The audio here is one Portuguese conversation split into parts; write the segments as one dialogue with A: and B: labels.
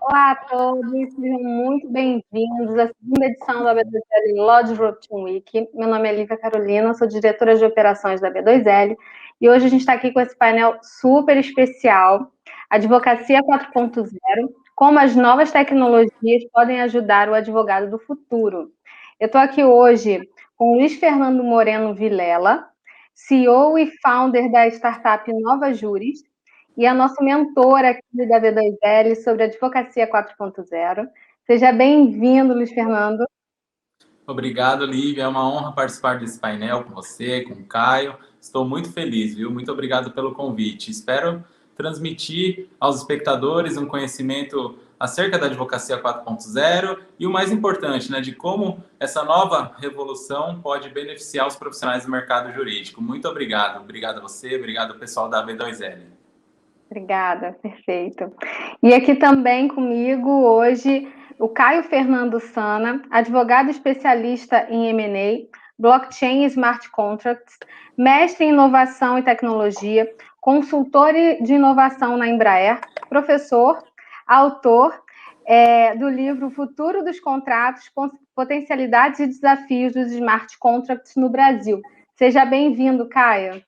A: Olá a todos, sejam muito bem-vindos à segunda edição da B2L Lodge Rotation Week. Meu nome é Lívia Carolina, sou diretora de operações da B2L e hoje a gente está aqui com esse painel super especial, Advocacia 4.0, como as novas tecnologias podem ajudar o advogado do futuro. Eu estou aqui hoje com Luiz Fernando Moreno Vilela, CEO e founder da startup Nova Juris, e a nossa mentora aqui da B2L sobre Advocacia 4.0. Seja bem-vindo, Luiz Fernando.
B: Obrigado, Lívia. É uma honra participar desse painel com você, com o Caio. Estou muito feliz, viu? Muito obrigado pelo convite. Espero transmitir aos espectadores um conhecimento acerca da Advocacia 4.0 e o mais importante, né, de como essa nova revolução pode beneficiar os profissionais do mercado jurídico. Muito obrigado. Obrigado a você, obrigado ao pessoal da B2L.
A: Obrigada, perfeito. E aqui também comigo hoje o Caio Fernando Sana, advogado especialista em M&A, blockchain e smart contracts, mestre em inovação e tecnologia, consultor de inovação na Embraer, professor, autor do livro O Futuro dos Contratos, Potencialidades e Desafios dos Smart Contracts no Brasil. Seja bem-vindo, Caio.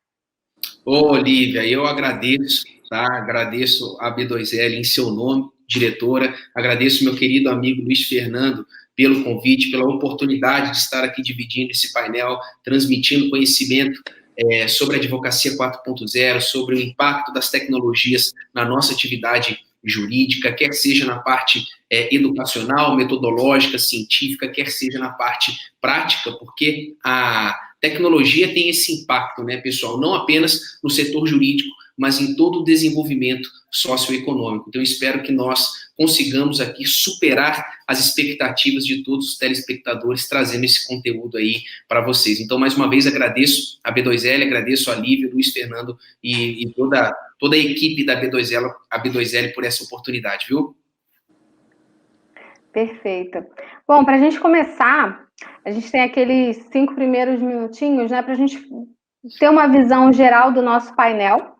C: Ô, Lívia, eu agradeço, tá? Agradeço a B2L em seu nome, diretora. Agradeço meu querido amigo Luiz Fernando pelo convite, pela oportunidade de estar aqui dividindo esse painel, transmitindo conhecimento sobre a Advocacia 4.0, sobre o impacto das tecnologias na nossa atividade jurídica, quer seja na parte educacional, metodológica, científica, quer seja na parte prática, porque a tecnologia tem esse impacto, né, pessoal? Não apenas no setor jurídico, mas em todo o desenvolvimento socioeconômico. Então, eu espero que nós consigamos aqui superar as expectativas de todos os telespectadores, trazendo esse conteúdo aí para vocês. Então, mais uma vez, agradeço a B2L, agradeço a Lívia, Luiz Fernando e toda a equipe da B2L, a B2L por essa oportunidade, viu?
A: Perfeito. Bom, para a gente começar, a gente tem aqueles 5 primeiros minutinhos, né, para a gente ter uma visão geral do nosso painel.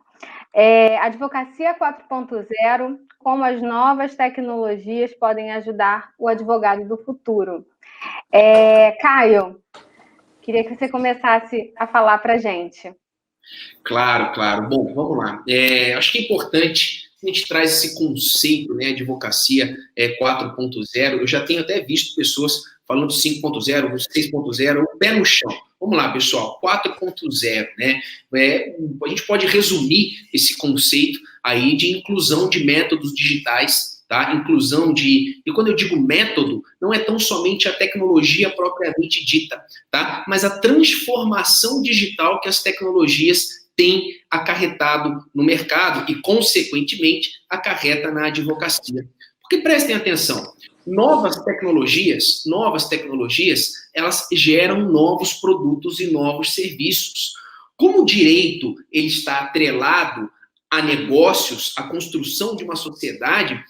A: Advocacia 4.0, como as novas tecnologias podem ajudar o advogado do futuro. Caio, queria que você começasse a falar para a gente.
C: Claro, claro. Bom, vamos lá. Acho que é importante a gente traz esse conceito, né, de advocacia 4.0. Eu já tenho até visto pessoas falando de 5.0, 6.0, o pé no chão. Vamos lá, pessoal, 4.0, né? A gente pode resumir esse conceito aí de inclusão de métodos digitais, tá? Inclusão de... E quando eu digo método, não é tão somente a tecnologia propriamente dita, tá? Mas a transformação digital que as tecnologias têm acarretado no mercado e, consequentemente, acarreta na advocacia. Porque prestem atenção, novas tecnologias, elas geram novos produtos e novos serviços. Como o direito ele está atrelado a negócios, a construção de uma sociedade,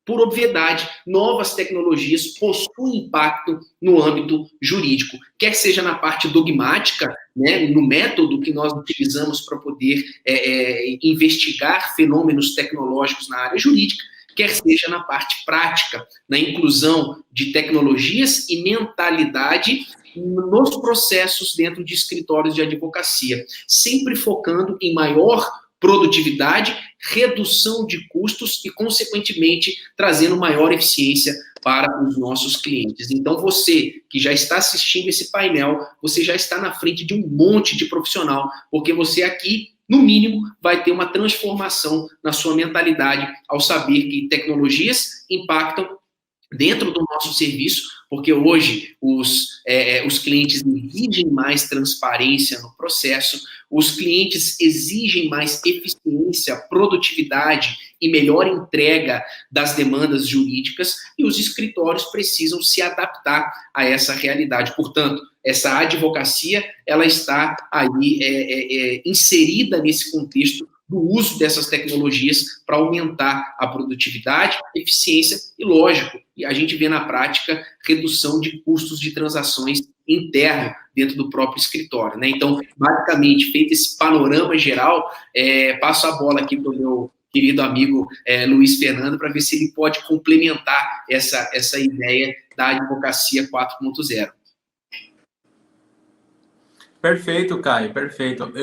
C: por obviedade, novas tecnologias possuem impacto no âmbito jurídico, quer seja na parte dogmática, né, no método que nós utilizamos para poder investigar fenômenos tecnológicos na área jurídica, quer seja na parte prática, na inclusão de tecnologias e mentalidade nos processos dentro de escritórios de advocacia, sempre focando em maior produtividade, redução de custos e, consequentemente, trazendo maior eficiência para os nossos clientes. Então, você que já está assistindo esse painel, você já está na frente de um monte de profissional, porque você aqui, no mínimo, vai ter uma transformação na sua mentalidade ao saber que tecnologias impactam dentro do nosso serviço, porque hoje os clientes exigem mais transparência no processo, os clientes exigem mais eficiência, produtividade e melhor entrega das demandas jurídicas, e os escritórios precisam se adaptar a essa realidade. Portanto, essa advocacia, ela está aí inserida nesse contexto do uso dessas tecnologias para aumentar a produtividade, eficiência e, lógico, a gente vê na prática redução de custos de transações interno dentro do próprio escritório, né? Então, basicamente, feito esse panorama geral, passo a bola aqui para o querido amigo Luiz Fernando, para ver se ele pode complementar essa ideia da advocacia 4.0.
B: Perfeito, Caio, perfeito.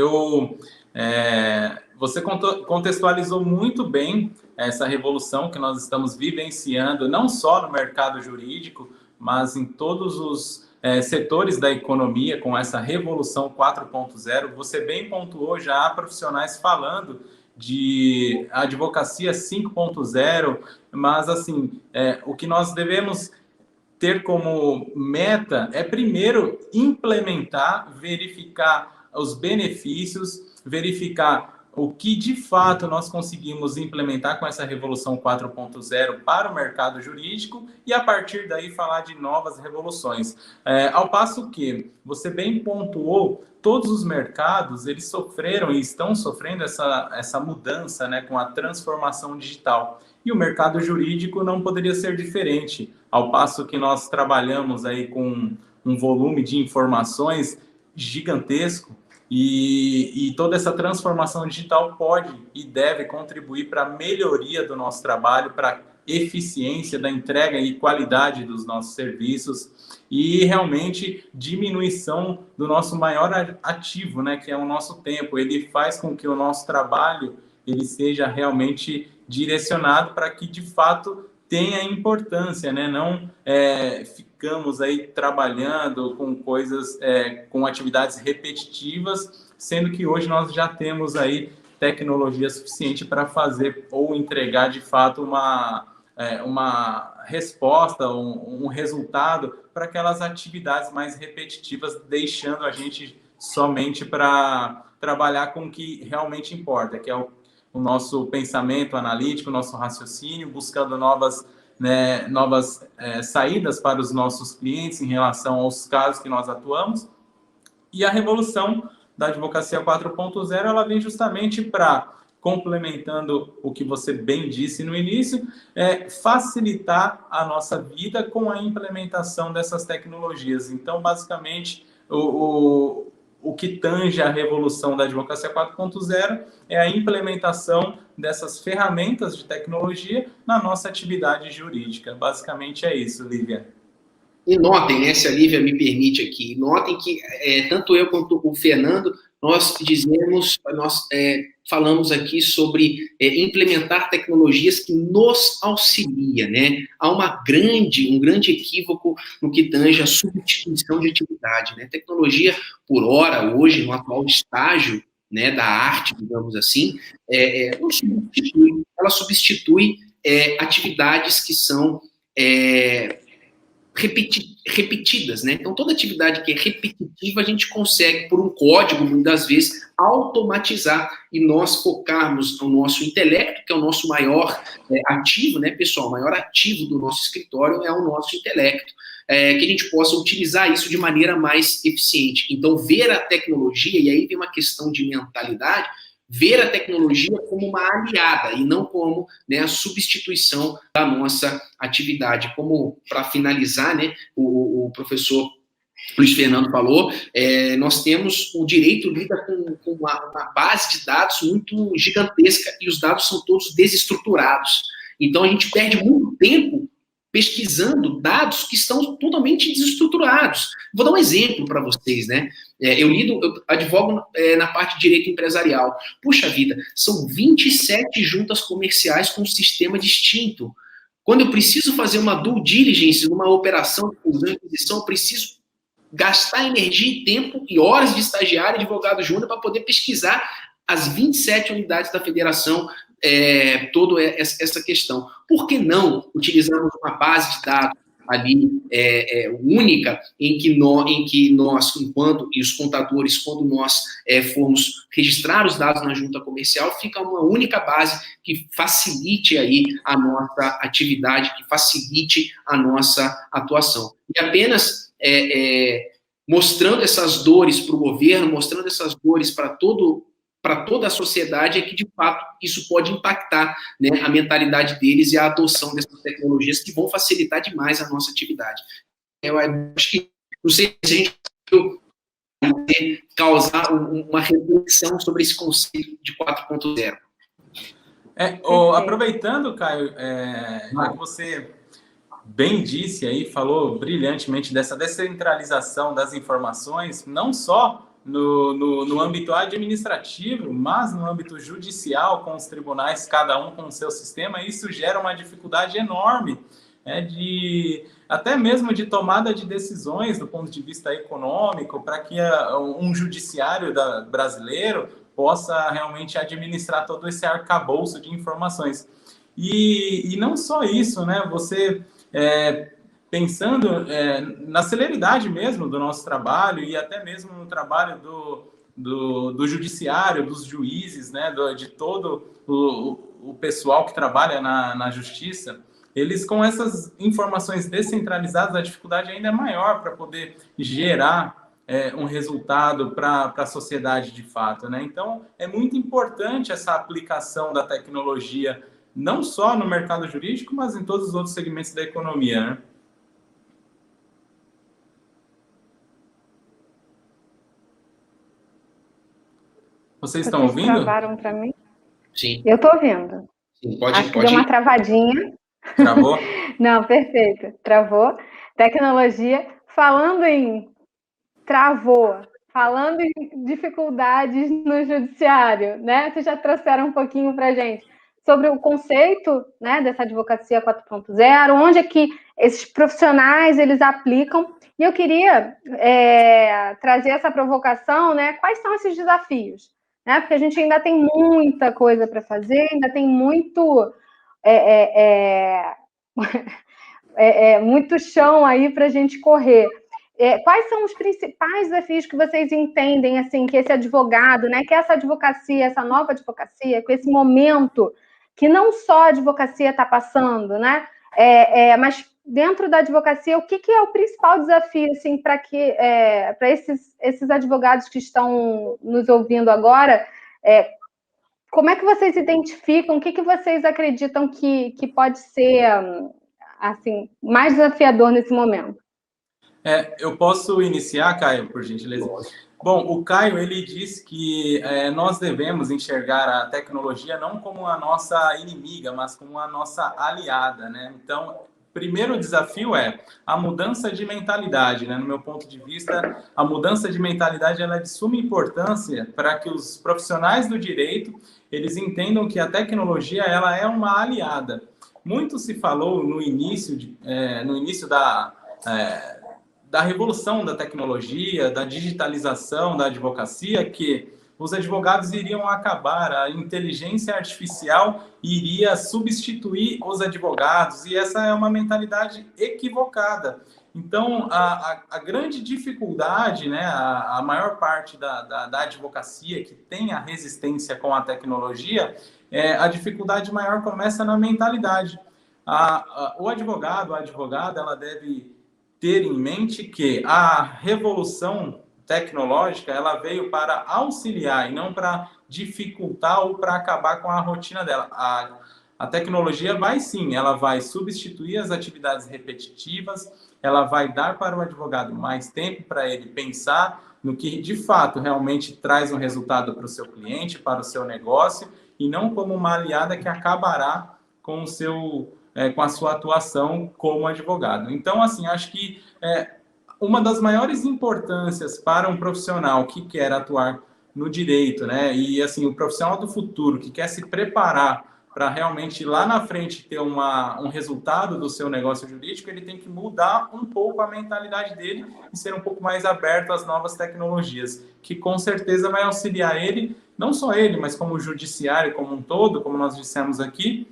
B: Você contextualizou muito bem essa revolução que nós estamos vivenciando, não só no mercado jurídico, mas em todos os setores da economia, com essa revolução 4.0. Você bem pontuou, já há profissionais falando de advocacia 5.0, mas assim, o que nós devemos ter como meta é primeiro implementar, verificar os benefícios, verificar o que de fato nós conseguimos implementar com essa revolução 4.0 para o mercado jurídico e a partir daí falar de novas revoluções. Ao passo que você bem pontuou, todos os mercados eles sofreram e estão sofrendo essa mudança, né, com a transformação digital. E o mercado jurídico não poderia ser diferente, ao passo que nós trabalhamos aí com um volume de informações gigantesco e toda essa transformação digital pode e deve contribuir para a melhoria do nosso trabalho, para a eficiência da entrega e qualidade dos nossos serviços e realmente diminuição do nosso maior ativo, né, que é o nosso tempo. Ele faz com que o nosso trabalho ele seja realmente direcionado para que, de fato, tenha importância, né? Não ficamos aí trabalhando com coisas, com atividades repetitivas, sendo que hoje nós já temos aí tecnologia suficiente para fazer ou entregar, de fato, uma resposta, um resultado para aquelas atividades mais repetitivas, deixando a gente somente para trabalhar com o que realmente importa, que é o nosso pensamento analítico, o nosso raciocínio, buscando novas saídas para os nossos clientes em relação aos casos que nós atuamos. E a revolução da advocacia 4.0, ela vem justamente para, complementando o que você bem disse no início, facilitar a nossa vida com a implementação dessas tecnologias. Então, basicamente, o que tange a revolução da advocacia 4.0 é a implementação dessas ferramentas de tecnologia na nossa atividade jurídica. Basicamente é isso, Lívia.
C: E notem, né, se a Lívia me permite aqui, notem que tanto eu quanto o Fernando, nós falamos aqui sobre implementar tecnologias que nos auxiliam, né? Há um grande equívoco no que tange a substituição de atividade, né? Tecnologia, por hora, hoje, no atual estágio, né, da arte, digamos assim, ela substitui atividades que são repetidas, né? Então, toda atividade que é repetitiva, a gente consegue, por um código, muitas vezes, automatizar e nós focarmos no nosso intelecto, que é o nosso maior ativo, né, pessoal? O maior ativo do nosso escritório é o nosso intelecto, que a gente possa utilizar isso de maneira mais eficiente. Então, ver a tecnologia, e aí vem uma questão de mentalidade, ver a tecnologia como uma aliada e não como, né, a substituição da nossa atividade. Como, para finalizar, né, o professor Luiz Fernando falou, nós temos o direito lida com uma base de dados muito gigantesca e os dados são todos desestruturados. Então, a gente perde muito tempo pesquisando dados que estão totalmente desestruturados. Vou dar um exemplo para vocês, né? Eu advogo na parte de direito empresarial. Puxa vida, são 27 juntas comerciais com um sistema distinto. Quando eu preciso fazer uma due diligence numa operação de fusão e aquisição, eu preciso gastar energia e tempo e horas de estagiário e advogado júnior para poder pesquisar as 27 unidades da federação, toda essa questão. Por que não utilizarmos uma base de dados ali única, em que nós, enquanto, e os contadores, quando nós formos registrar os dados na junta comercial, fica uma única base que facilite aí a nossa atividade, que facilite a nossa atuação. E apenas mostrando essas dores para o governo, mostrando essas dores para toda a sociedade, é que, de fato, isso pode impactar, né, a mentalidade deles e a adoção dessas tecnologias que vão facilitar demais a nossa atividade. Eu acho que, não sei se a gente pode causar uma reflexão sobre esse conceito de 4.0.
B: Aproveitando, Caio, já que você bem disse aí, falou brilhantemente dessa descentralização das informações, não só no âmbito administrativo, mas no âmbito judicial, com os tribunais, cada um com o seu sistema, isso gera uma dificuldade enorme, até mesmo de tomada de decisões do ponto de vista econômico, para que um judiciário brasileiro possa realmente administrar todo esse arcabouço de informações. E não só isso, né? Você pensando na celeridade mesmo do nosso trabalho e até mesmo no trabalho do judiciário, dos juízes, né? De todo o pessoal que trabalha na justiça, eles com essas informações descentralizadas, a dificuldade ainda é maior para poder gerar um resultado para a sociedade de fato, né? Então, é muito importante essa aplicação da tecnologia, não só no mercado jurídico, mas em todos os outros segmentos da economia, né? Vocês estão ouvindo?
A: Travaram para mim?
C: Sim.
A: Eu estou ouvindo.
C: Sim,
A: Acho que deu uma travadinha.
B: Travou?
A: Não, perfeito. Travou. Tecnologia. Falando em travou, falando em dificuldades no judiciário, né? Vocês já trouxeram um pouquinho para a gente sobre o conceito, né, dessa advocacia 4.0, onde é que esses profissionais eles aplicam. E eu queria trazer essa provocação, né? Quais são esses desafios? Né? Porque a gente ainda tem muita coisa para fazer, ainda tem muito muito chão aí para a gente correr. Quais são os principais desafios que vocês entendem, assim, que esse advogado, né, que essa advocacia, essa nova advocacia, com esse momento que não só a advocacia está passando, né, mas dentro da advocacia, o que é o principal desafio, assim, para esses advogados que estão nos ouvindo agora, como é que vocês identificam, o que vocês acreditam que pode ser, assim, mais desafiador nesse momento?
B: Eu posso iniciar, Caio, por gentileza? Bom, o Caio, ele diz que nós devemos enxergar a tecnologia não como a nossa inimiga, mas como a nossa aliada, né? Então, o primeiro desafio é a mudança de mentalidade, né? No meu ponto de vista, a mudança de mentalidade ela é de suma importância para que os profissionais do direito, eles entendam que a tecnologia ela é uma aliada. Muito se falou no início da revolução da tecnologia, da digitalização da advocacia, que os advogados iriam acabar, a inteligência artificial iria substituir os advogados, e essa é uma mentalidade equivocada. Então, a grande dificuldade, né, a maior parte da advocacia que tem a resistência com a tecnologia, a dificuldade maior começa na mentalidade. O advogado, a advogada, ela deve ter em mente que a revolução tecnológica ela veio para auxiliar e não para dificultar ou para acabar com a rotina dela. A tecnologia vai sim, ela vai substituir as atividades repetitivas, ela vai dar para o advogado mais tempo para ele pensar no que de fato realmente traz um resultado para o seu cliente, para o seu negócio, e não como uma aliada que acabará com com a sua atuação como advogado. Então, assim, acho que uma das maiores importâncias para um profissional que quer atuar no direito, né, e assim, o profissional do futuro que quer se preparar para realmente lá na frente ter um resultado do seu negócio jurídico, ele tem que mudar um pouco a mentalidade dele e ser um pouco mais aberto às novas tecnologias, que com certeza vai auxiliar ele, não só ele, mas como o judiciário como um todo, como nós dissemos aqui,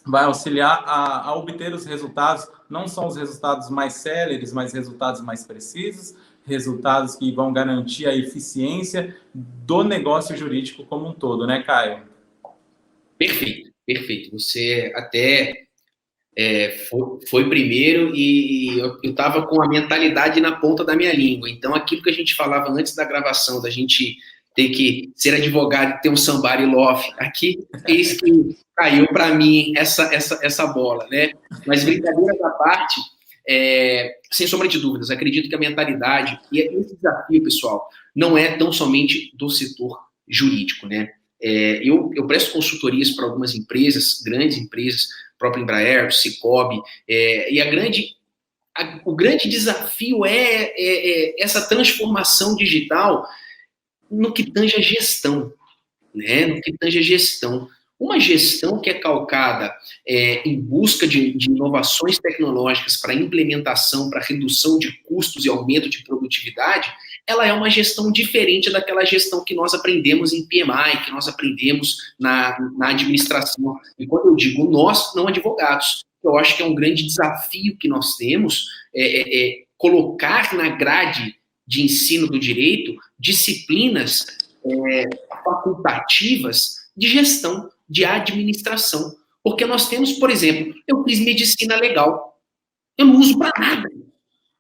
B: vai auxiliar a obter os resultados, não só os resultados mais céleres, mas resultados mais precisos, resultados que vão garantir a eficiência do negócio jurídico como um todo, né, Caio?
C: Perfeito, perfeito. Você até foi primeiro e eu estava com a mentalidade na ponta da minha língua. Então, aquilo que a gente falava antes da gravação, da gente ter que ser advogado e ter um somebody love, aqui, eis que caiu para mim essa bola, né? Mas brincadeira da parte, sem sombra de dúvidas, acredito que a mentalidade, e esse desafio, pessoal, não é tão somente do setor jurídico, né? Eu presto consultorias para algumas empresas, grandes empresas, própria Embraer, Sicoob, e o grande desafio é essa transformação digital no que tange a gestão, né? No que tange a gestão. Uma gestão que é calcada em busca de inovações tecnológicas para implementação, para redução de custos e aumento de produtividade, ela é uma gestão diferente daquela gestão que nós aprendemos em PMI, que nós aprendemos na administração. E quando eu digo nós, não advogados, eu acho que é um grande desafio que nós temos, colocar na grade de ensino do direito disciplinas facultativas de gestão, de administração. Porque nós temos, por exemplo, eu fiz medicina legal. Eu não uso para nada.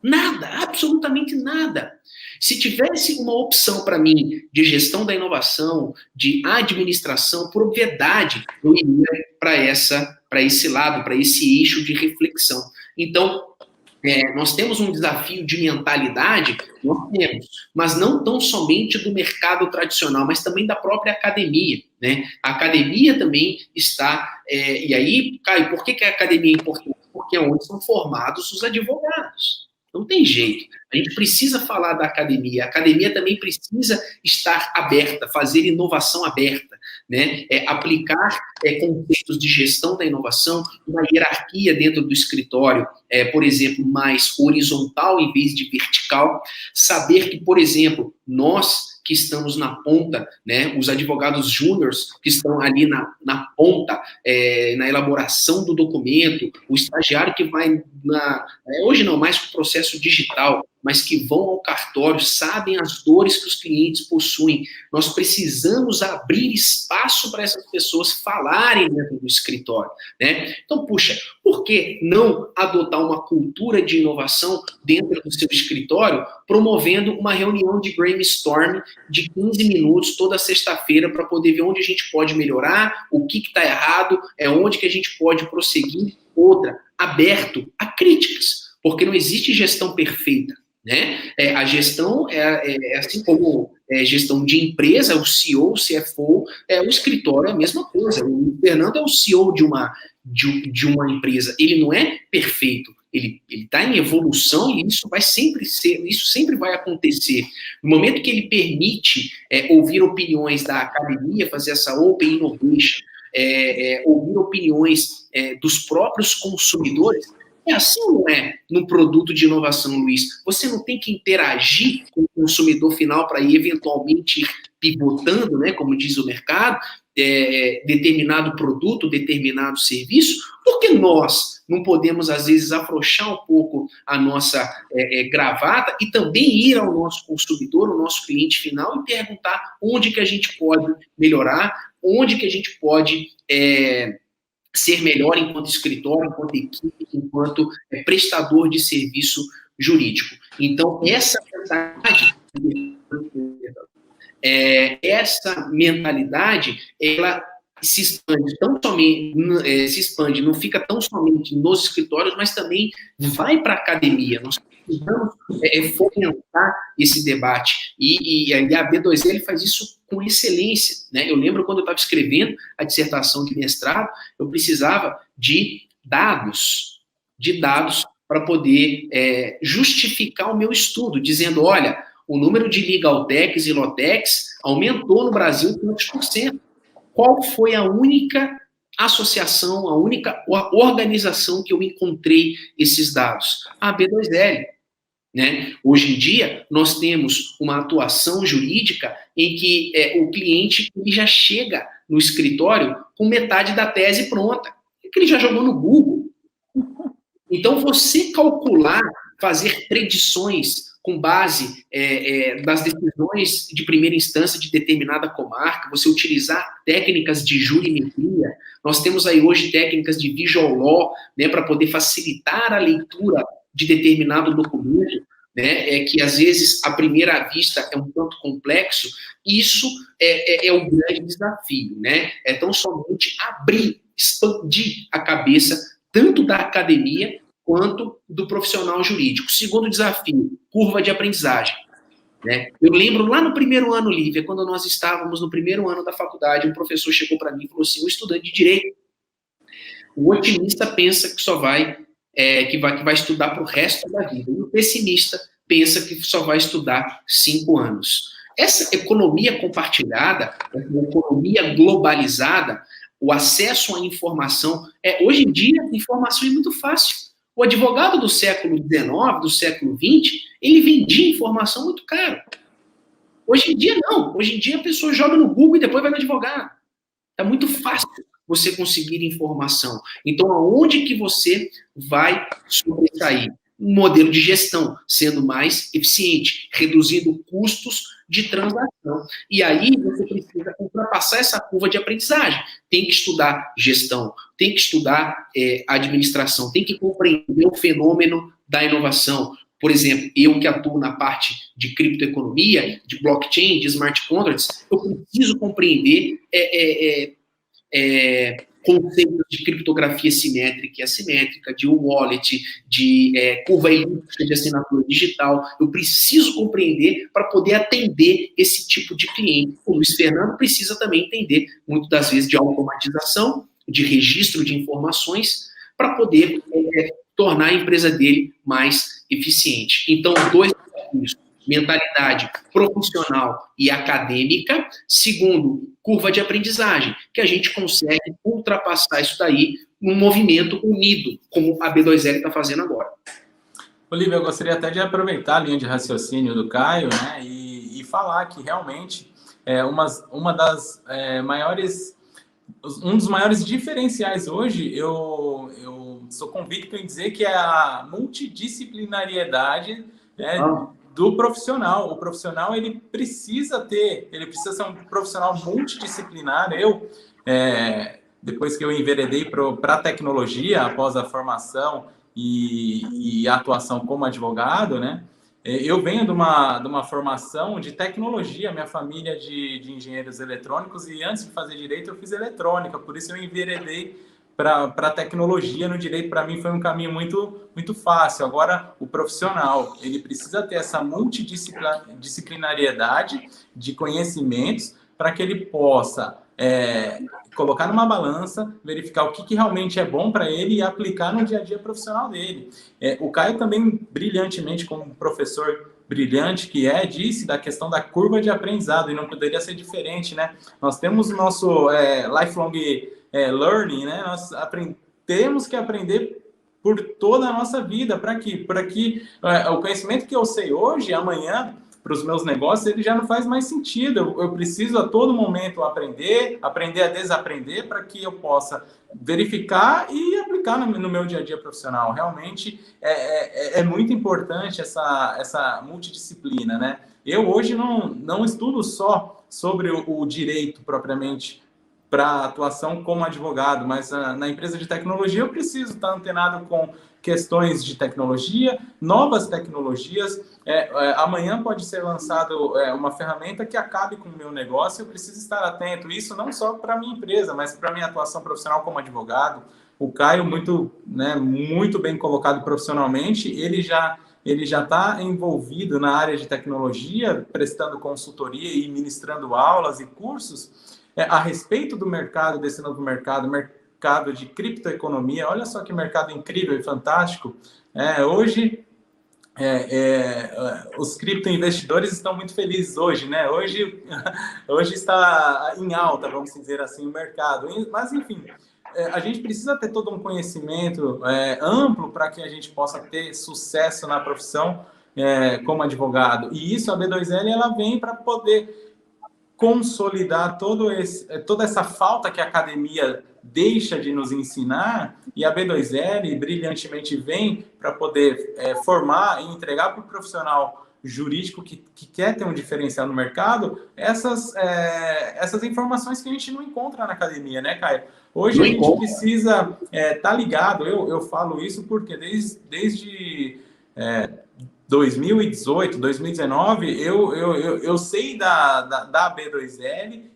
C: Nada, absolutamente nada. Se tivesse uma opção para mim de gestão da inovação, de administração, por obviedade, eu iria para esse lado, para esse eixo de reflexão. Então, nós temos um desafio de mentalidade, nós temos, mas não tão somente do mercado tradicional, mas também da própria academia, né? A academia também está, e aí, Caio, por que a academia é importante? Porque é onde são formados os advogados. Não tem jeito. A gente precisa falar da academia. A academia também precisa estar aberta, fazer inovação aberta, né? Aplicar conceitos de gestão da inovação, uma hierarquia dentro do escritório, por exemplo, mais horizontal em vez de vertical. Saber que, por exemplo, nós que estamos na ponta, né, os advogados júniores que estão ali na ponta, na elaboração do documento, o estagiário que vai hoje não mais com o processo digital, mas que vão ao cartório, sabem as dores que os clientes possuem. Nós precisamos abrir espaço para essas pessoas falarem dentro do escritório, né? Então, puxa, por que não adotar uma cultura de inovação dentro do seu escritório, promovendo uma reunião de brainstorm de 15 minutos toda sexta-feira para poder ver onde a gente pode melhorar, o que está errado, onde que a gente pode prosseguir. Outra, aberto a críticas, porque não existe gestão perfeita, né? A gestão é assim como gestão de empresa, o CEO, o CFO, o escritório é a mesma coisa. O Fernando é o CEO de uma empresa, ele não é perfeito, ele está em evolução e isso sempre vai acontecer. No momento que ele permite ouvir opiniões da academia, fazer essa open innovation, ouvir opiniões dos próprios consumidores, assim não é no produto de inovação, Luiz. Você não tem que interagir com o consumidor final para ir eventualmente ir pivotando, né, como diz o mercado, determinado produto, determinado serviço, porque nós não podemos, às vezes, afrouxar um pouco a nossa gravata e também ir ao nosso consumidor, ao nosso cliente final e perguntar onde que a gente pode melhorar, onde que a gente pode ser melhor enquanto escritório, enquanto equipe, enquanto prestador de serviço jurídico. Então, essa mentalidade, ela se expande, não fica tão somente nos escritórios, mas também vai para a academia. Nós precisamos fomentar esse debate. E a B2L faz isso com excelência, né? Eu lembro quando eu estava escrevendo a dissertação de mestrado, eu precisava de dados para poder justificar o meu estudo, dizendo, olha, o número de legal techs e lotecs aumentou no Brasil 5%. Qual foi a única associação, a única organização que eu encontrei esses dados? A B2L. Né? Hoje em dia, nós temos uma atuação jurídica em que o cliente ele já chega no escritório com metade da tese pronta, que ele já jogou no Google. Então, você calcular, fazer predições com base das decisões de primeira instância de determinada comarca, você utilizar técnicas de jurimetria, nós temos aí hoje técnicas de visual law, né, para poder facilitar a leitura de determinado documento, né, que às vezes, à primeira vista, é um tanto complexo, isso é o grande desafio, né? É tão somente abrir, expandir a cabeça, tanto da academia, quanto do profissional jurídico. Segundo desafio, curva de aprendizagem. né? Eu lembro lá no primeiro ano, Lívia, quando nós estávamos no primeiro ano da faculdade, um professor chegou para mim e falou assim: um estudante de direito, o otimista pensa que só vai, que vai estudar para o resto da vida, e o pessimista pensa que só vai estudar 5 anos. Essa economia compartilhada, essa economia globalizada, o acesso à informação, hoje em dia, a informação é muito fácil. O advogado do século XIX, do século XX, ele vendia informação muito caro. Hoje em dia, não. Hoje em dia, a pessoa joga no Google e depois vai no advogado. É muito fácil você conseguir informação. Então, aonde que você vai sobressair? Um modelo de gestão, sendo mais eficiente, reduzindo custos de transação. E aí, você precisa ultrapassar essa curva de aprendizagem. Tem que estudar gestão, tem que estudar administração, tem que compreender o fenômeno da inovação. Por exemplo, eu que atuo na parte de criptoeconomia, de blockchain, de smart contracts, eu preciso compreender conceitos de criptografia simétrica e assimétrica, de wallet, de curva elíptica de assinatura digital. Eu preciso compreender para poder atender esse tipo de cliente. O Luiz Fernando precisa também entender, muitas das vezes, de automatização, de registro de informações, para poder tornar a empresa dele mais eficiente. Então, 2 desafios: mentalidade profissional e acadêmica. Segundo, curva de aprendizagem, que a gente consegue ultrapassar isso daí num movimento unido, como a B2L está fazendo agora.
B: Olívia, eu gostaria até de aproveitar a linha de raciocínio do Caio, né, e falar que realmente um dos maiores diferenciais hoje, eu sou convicto em dizer que é a multidisciplinariedade, né, do profissional. O profissional, ele precisa ser um profissional multidisciplinar. Depois que eu enveredei para a tecnologia, após a formação e a atuação como advogado, né, eu venho de uma formação de tecnologia. Minha família é de engenheiros eletrônicos, e antes de fazer direito eu fiz eletrônica, por isso eu enveredei para a tecnologia no direito. Para mim foi um caminho muito, muito fácil. Agora, o profissional, ele precisa ter essa multidisciplinariedade de conhecimentos para que ele possa colocar numa balança, verificar o que realmente é bom para ele e aplicar no dia a dia profissional dele. O Caio também, brilhantemente, como professor brilhante que disse da questão da curva de aprendizado, e não poderia ser diferente, né? Nós temos o nosso lifelong learning, né? Nós temos que aprender por toda a nossa vida. Para que o conhecimento que eu sei hoje, amanhã, para os meus negócios, ele já não faz mais sentido. Eu preciso a todo momento aprender a desaprender, para que eu possa verificar e aplicar no meu dia a dia profissional. Realmente é muito importante essa multidisciplina, né? Eu hoje não estudo só sobre o direito propriamente para a atuação como advogado, mas na empresa de tecnologia eu preciso estar antenado com questões de tecnologia, novas tecnologias. Amanhã pode ser lançado uma ferramenta que acabe com o meu negócio, eu preciso estar atento. Isso não só para a minha empresa, mas para a minha atuação profissional como advogado. O Caio, muito bem colocado profissionalmente, ele já está envolvido na área de tecnologia, prestando consultoria e ministrando aulas e cursos a respeito do mercado, desse novo mercado de criptoeconomia. Olha só que mercado incrível e fantástico. Hoje, os criptoinvestidores estão muito felizes hoje, né? Hoje está em alta, vamos dizer assim, o mercado. Mas, enfim, a gente precisa ter todo um conhecimento amplo para que a gente possa ter sucesso na profissão como advogado. E isso, a B2L, ela vem para poder consolidar toda essa falta que a academia deixa de nos ensinar, e a B2L brilhantemente vem para poder formar e entregar para o profissional jurídico que quer ter um diferencial no mercado essas informações que a gente não encontra na academia, né, Caio? Hoje a gente precisa estar ligado. Eu falo isso porque desde 2018, 2019, eu sei da B2L,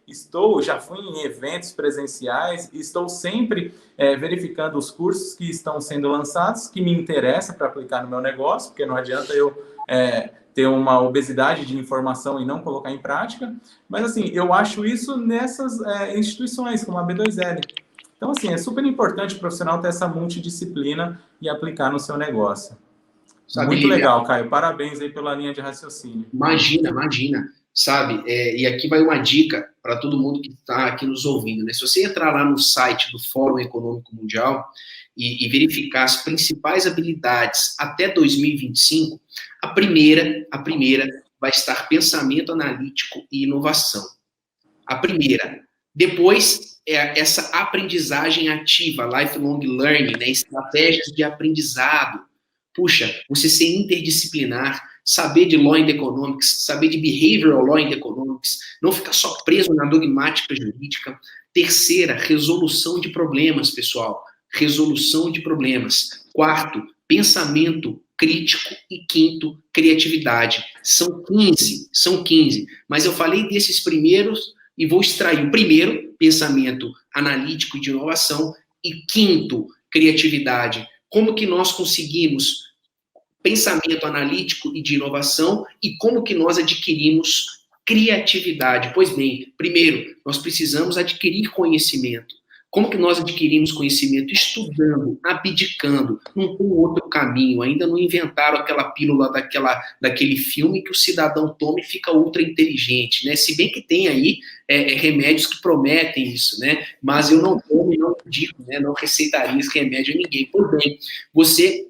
B: já fui em eventos presenciais, estou sempre verificando os cursos que estão sendo lançados, que me interessam para aplicar no meu negócio, porque não adianta eu ter uma obesidade de informação e não colocar em prática. Mas, assim, eu acho isso nessas instituições, como a B2L. Então, assim, é super importante o profissional ter essa multidisciplina e aplicar no seu negócio.
C: Sabe,
B: Muito
C: Lívia?
B: legal, Caio. Parabéns aí pela linha de raciocínio.
C: Imagina. Sabe? E aqui vai uma dica para todo mundo que está aqui nos ouvindo, né? Se você entrar lá no site do Fórum Econômico Mundial e verificar as principais habilidades até 2025, a primeira vai estar pensamento analítico e inovação. A primeira. Depois, essa aprendizagem ativa, lifelong learning, né? Estratégias de aprendizado. Puxa, você ser interdisciplinar, saber de Law and Economics, saber de Behavioral Law and Economics, não ficar só preso na dogmática jurídica. Terceira, resolução de problemas, pessoal. Resolução de problemas. Quarto, pensamento crítico. E quinto, criatividade. São 15. Mas eu falei desses primeiros e vou extrair o primeiro, pensamento analítico e de inovação, e quinto, criatividade. Como que nós conseguimos pensamento analítico e de inovação e como que nós adquirimos criatividade? Pois bem, primeiro, nós precisamos adquirir conhecimento. Como que nós adquirimos conhecimento? Estudando, abdicando. Não tem outro caminho. Ainda não inventaram aquela pílula daquele filme que o cidadão toma e fica ultra inteligente, né? Se bem que tem aí remédios que prometem isso, né? Mas eu não tomo e não digo, né? Não receitaria esse remédio a ninguém. Pois bem, você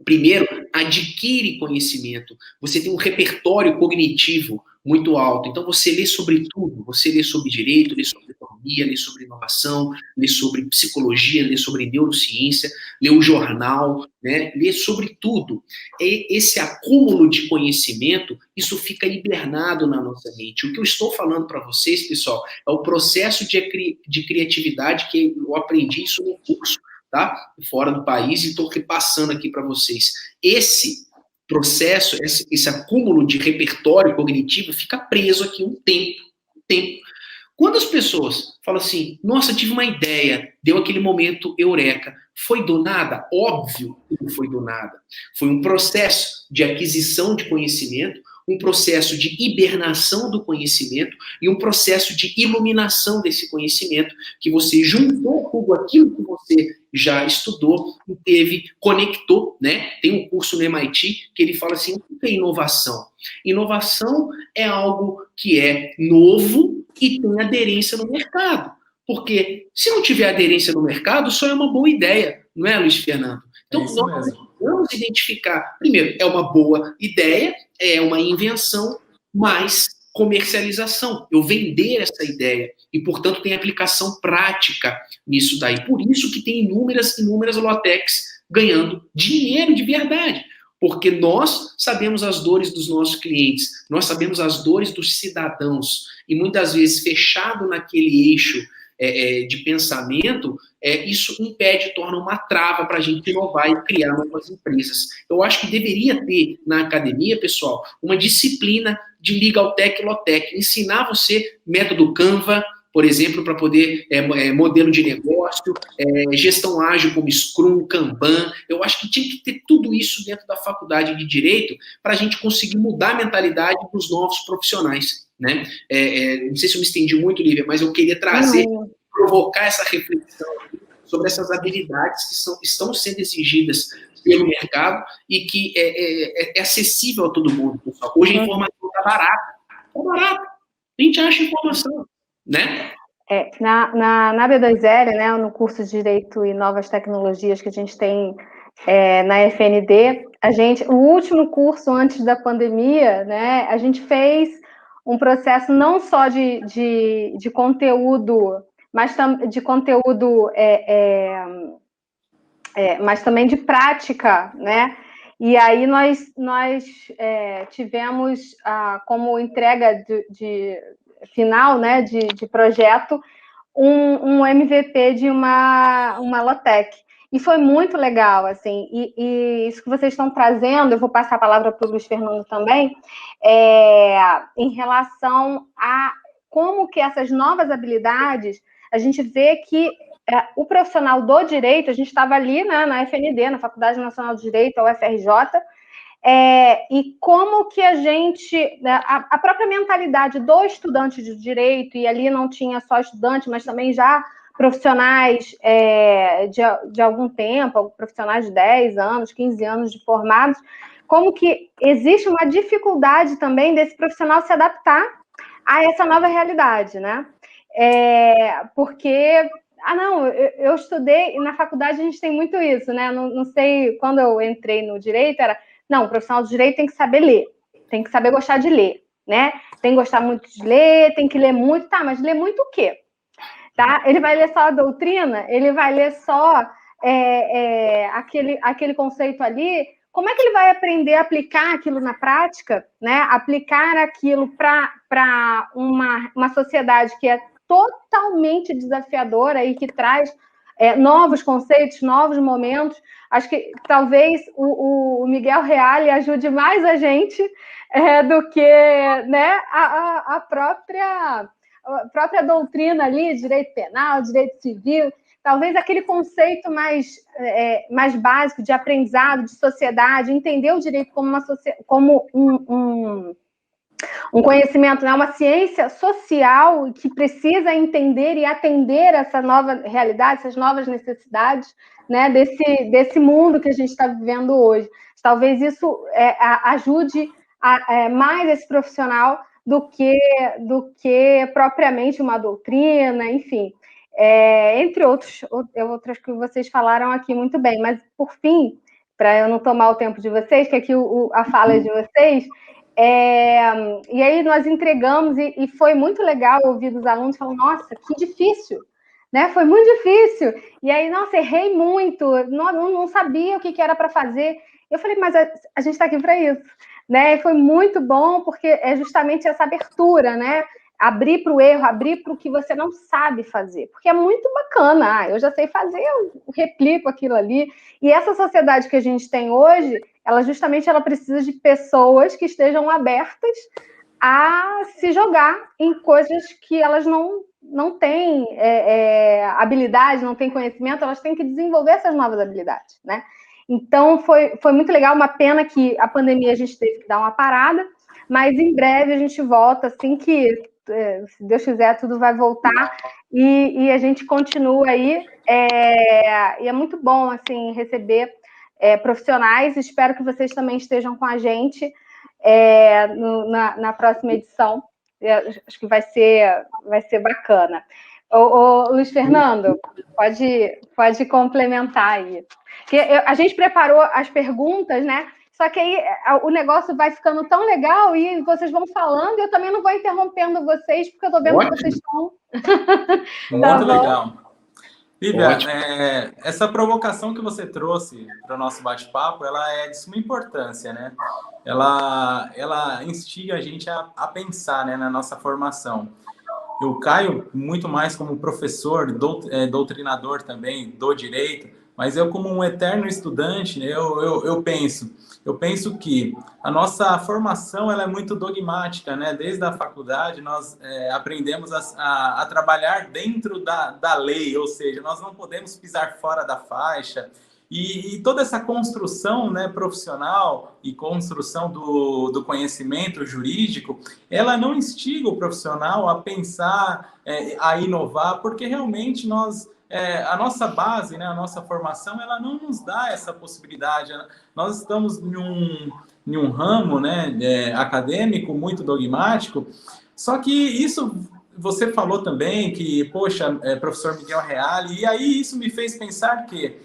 C: primeiro adquire conhecimento. Você tem um repertório cognitivo muito alto. Então, você lê sobre tudo. Você lê sobre direito, lê sobre economia, lê sobre inovação, lê sobre psicologia, lê sobre neurociência, lê o jornal, né? Lê sobre tudo. Esse acúmulo de conhecimento, isso fica hibernado na nossa mente. O que eu estou falando para vocês, pessoal, é o processo de criatividade que eu aprendi isso no curso, tá? Fora do país, e estou repassando aqui para vocês. Esse processo, esse acúmulo de repertório cognitivo fica preso aqui um tempo. Quando as pessoas falam assim, nossa, tive uma ideia, deu aquele momento eureka, foi do nada? Óbvio que não foi do nada. Foi um processo de aquisição de conhecimento, um processo de hibernação do conhecimento e um processo de iluminação desse conhecimento que você juntou com aquilo que você já estudou e conectou, né? Tem um curso no MIT que ele fala assim, o que é inovação? Inovação é algo que é novo e tem aderência no mercado. Porque se não tiver aderência no mercado, só é uma boa ideia, não é, Luiz Fernando? Então, nós vamos identificar, primeiro, é uma boa ideia, é uma invenção, mas comercialização, eu vender essa ideia, e, portanto, tem aplicação prática nisso daí. Por isso que tem inúmeras low-techs ganhando dinheiro de verdade, porque nós sabemos as dores dos nossos clientes, nós sabemos as dores dos cidadãos, e muitas vezes fechado naquele eixo de pensamento, isso impede, torna uma trava para a gente inovar e criar novas empresas. Eu acho que deveria ter na academia, pessoal, uma disciplina de Legal Tech e Law Tech, ensinar você método Canva, por exemplo, para poder modelo de negócio, gestão ágil como Scrum, Kanban. Eu acho que tinha que ter tudo isso dentro da faculdade de Direito para a gente conseguir mudar a mentalidade dos novos profissionais, né? Não sei se eu me estendi muito, Lívia, mas eu queria trazer, provocar essa reflexão sobre essas habilidades que estão sendo exigidas pelo mercado e que é acessível a todo mundo, pessoal. Hoje a informação está barata. Está barata. A gente acha informação, né?
A: Na B2L, né, no curso de Direito e Novas Tecnologias que a gente tem na FND, o último curso antes da pandemia, né, a gente fez um processo não só de conteúdo, mas de conteúdo, mas também de prática, né? E aí nós tivemos como entrega de final, né, de projeto, um MVP de uma Lotec. E foi muito legal, assim, e isso que vocês estão trazendo, eu vou passar a palavra para o Luiz Fernando também, em relação a como que essas novas habilidades, a gente vê que o profissional do direito, a gente estava ali, né, na FND, na Faculdade Nacional de Direito, a UFRJ, e como que a gente, a própria mentalidade do estudante de direito, e ali não tinha só estudante, mas também já profissionais de algum tempo, profissionais de 10 anos, 15 anos de formados, como que existe uma dificuldade também desse profissional se adaptar a essa nova realidade, né? Porque, eu estudei, e na faculdade a gente tem muito isso, né? Não sei, quando eu entrei no direito, o profissional do direito tem que saber ler, tem que saber gostar de ler, né? Tem que gostar muito de ler, tem que ler muito, mas ler muito o quê? Tá? Ele vai ler só a doutrina? Ele vai ler só aquele conceito ali? Como é que ele vai aprender a aplicar aquilo na prática, né? Aplicar aquilo para uma sociedade que é totalmente desafiadora e que traz novos conceitos, novos momentos. Acho que talvez o Miguel Reale ajude mais a gente do que, né, a própria doutrina ali, direito penal, direito civil, talvez aquele conceito mais básico de aprendizado, de sociedade, entender o direito como um conhecimento, né, uma ciência social que precisa entender e atender essa nova realidade, essas novas necessidades, né, desse mundo que a gente está vivendo hoje. Talvez isso ajude mais esse profissional do que propriamente uma doutrina, enfim, entre outras que vocês falaram aqui muito bem. Mas, por fim, para eu não tomar o tempo de vocês, que aqui a fala é de vocês, e aí nós entregamos, e foi muito legal ouvir dos alunos falando, nossa, que difícil, né? Foi muito difícil. E aí, nossa, errei muito, não sabia o que era para fazer. Eu falei, mas a gente está aqui para isso, né? E foi muito bom, porque é justamente essa abertura, né? Abrir para o erro, abrir para o que você não sabe fazer, porque é muito bacana. Eu já sei fazer, eu replico aquilo ali. E essa sociedade que a gente tem hoje, ela precisa de pessoas que estejam abertas a se jogar em coisas que elas não têm habilidade, não têm conhecimento, elas têm que desenvolver essas novas habilidades, né? Então, foi muito legal, uma pena que a pandemia a gente teve que dar uma parada, mas em breve a gente volta, assim que, se Deus quiser, tudo vai voltar, e a gente continua aí, e é muito bom, assim, receber profissionais, espero que vocês também estejam com a gente na próxima edição, acho que vai ser bacana. Ô, Luiz Fernando, pode complementar aí. Porque a gente preparou as perguntas, né? Só que aí o negócio vai ficando tão legal e vocês vão falando, e eu também não vou interrompendo vocês, porque eu estou vendo que vocês estão...
B: Muito legal. Lívia, essa provocação que você trouxe para o nosso bate-papo, ela é de suma importância, né? Ela instiga a gente a pensar, né, na nossa formação. O Caio, muito mais como professor, doutrinador também do direito, mas eu como um eterno estudante, né, eu penso que a nossa formação ela é muito dogmática, né? Desde a faculdade nós aprendemos a trabalhar dentro da lei, ou seja, nós não podemos pisar fora da faixa. E toda essa construção, né, profissional e construção do conhecimento jurídico, ela não instiga o profissional a pensar, a inovar, porque realmente a nossa base, né, a nossa formação, ela não nos dá essa possibilidade. Nós estamos em um ramo, né, acadêmico muito dogmático, só que isso... Você falou também que, poxa, professor Miguel Reale, e aí isso me fez pensar que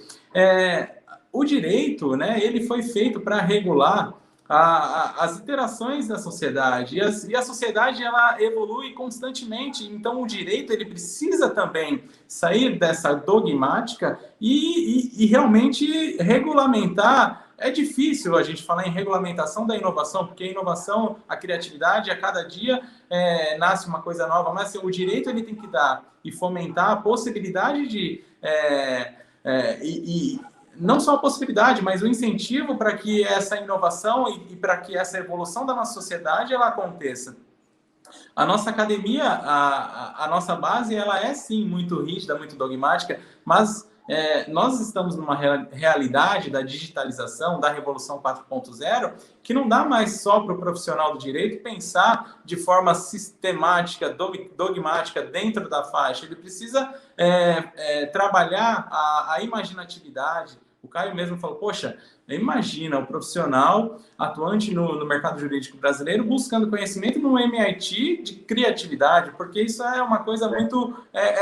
B: o direito, né, ele foi feito para regular as interações da sociedade, e a sociedade ela evolui constantemente, então o direito ele precisa também sair dessa dogmática e realmente regulamentar. É difícil a gente falar em regulamentação da inovação, porque a inovação, a criatividade, a cada dia nasce uma coisa nova, mas o direito ele tem que dar e fomentar a possibilidade de... não só a possibilidade, mas o incentivo para que essa inovação e para que essa evolução da nossa sociedade ela aconteça. A nossa academia, a nossa base, ela é sim muito rígida, muito dogmática, mas nós estamos numa realidade da digitalização, da Revolução 4.0, que não dá mais só para o profissional do direito pensar de forma sistemática, dogmática dentro da faixa. Ele precisa trabalhar a imaginatividade. O Caio mesmo falou, poxa, imagina o profissional atuante no mercado jurídico brasileiro buscando conhecimento no MIT de criatividade, porque isso é uma coisa muito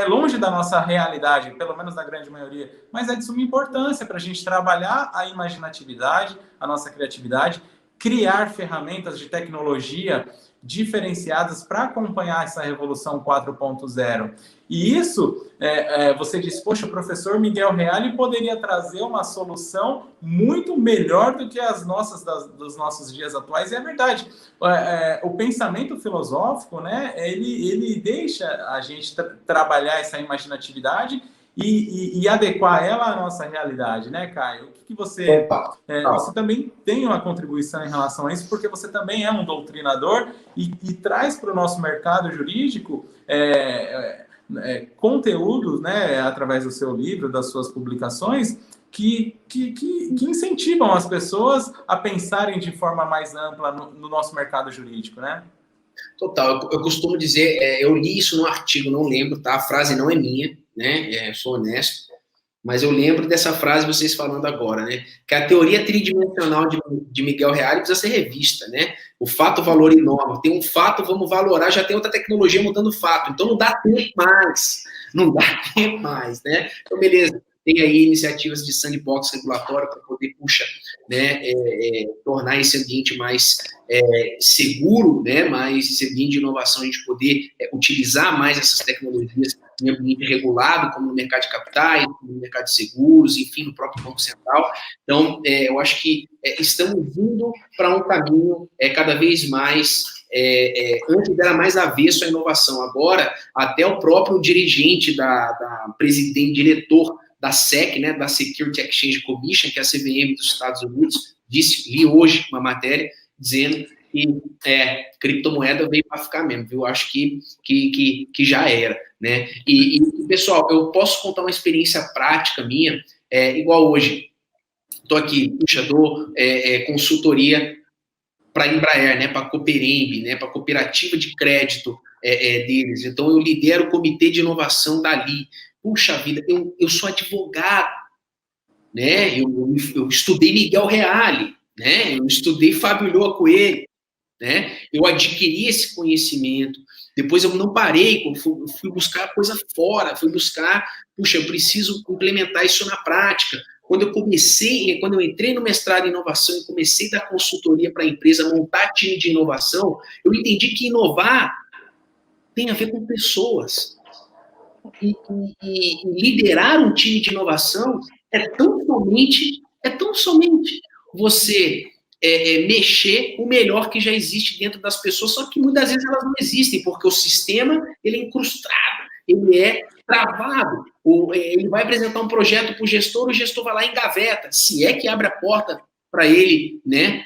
B: longe da nossa realidade, pelo menos da grande maioria, mas é de suma importância para a gente trabalhar a imaginatividade, a nossa criatividade, criar ferramentas de tecnologia diferenciadas para acompanhar essa revolução 4.0. E isso, você disse, poxa, o professor Miguel Reale poderia trazer uma solução muito melhor do que as nossas dos nossos dias atuais, e é verdade. O pensamento filosófico, né, ele deixa a gente trabalhar essa imaginatividade e adequar ela à nossa realidade, né, Caio? O que você... você também tem uma contribuição em relação a isso, porque você também é um doutrinador e traz para o nosso mercado jurídico conteúdos, né, através do seu livro, das suas publicações, que incentivam as pessoas a pensarem de forma mais ampla no nosso mercado jurídico, né?
C: Total. Eu costumo dizer, eu li isso num artigo, não lembro, tá? A frase não é minha, né? Sou honesto, mas eu lembro dessa frase vocês falando agora, né? Que a teoria tridimensional de Miguel Reale precisa ser revista, né? O fato, valor e norma. Tem um fato, vamos valorar, já tem outra tecnologia mudando o fato. Então não dá tempo mais. Não dá tempo mais, né? Então, beleza. Tem aí iniciativas de sandbox regulatório para poder, né, tornar esse ambiente mais seguro, né, mais esse ambiente de inovação, a gente poder utilizar mais essas tecnologias em ambiente regulado, como no mercado de capitais, como no mercado de seguros, enfim, no próprio Banco Central. Então, eu acho que estamos indo para um caminho cada vez mais... antes era mais avesso à inovação, agora até o próprio dirigente da presidente, diretor da SEC, né, da Security Exchange Commission, que é a CVM dos Estados Unidos, li hoje uma matéria dizendo que criptomoeda veio para ficar mesmo, viu? Acho que já era, né? E, pessoal, eu posso contar uma experiência prática minha, igual hoje. Estou aqui, dou consultoria para a Embraer, né, para a Cooperemb, né, para a cooperativa de crédito deles. Então, eu lidero o comitê de inovação dali. Puxa vida, eu sou advogado, né? Eu estudei Miguel Reale, né? Eu estudei Fábio Ulloa Coelho, né? Eu adquiri esse conhecimento. Depois eu não parei, eu fui buscar coisa fora, eu preciso implementar isso na prática. Quando eu entrei no mestrado em inovação e comecei a dar consultoria para a empresa, montar time de inovação, eu entendi que inovar tem a ver com pessoas. E liderar um time de inovação é tão somente você mexer o melhor que já existe dentro das pessoas, só que muitas vezes elas não existem, porque o sistema ele é incrustado, ele é travado. Ele vai apresentar um projeto para o gestor vai lá e engaveta, se é que abre a porta para ele, né,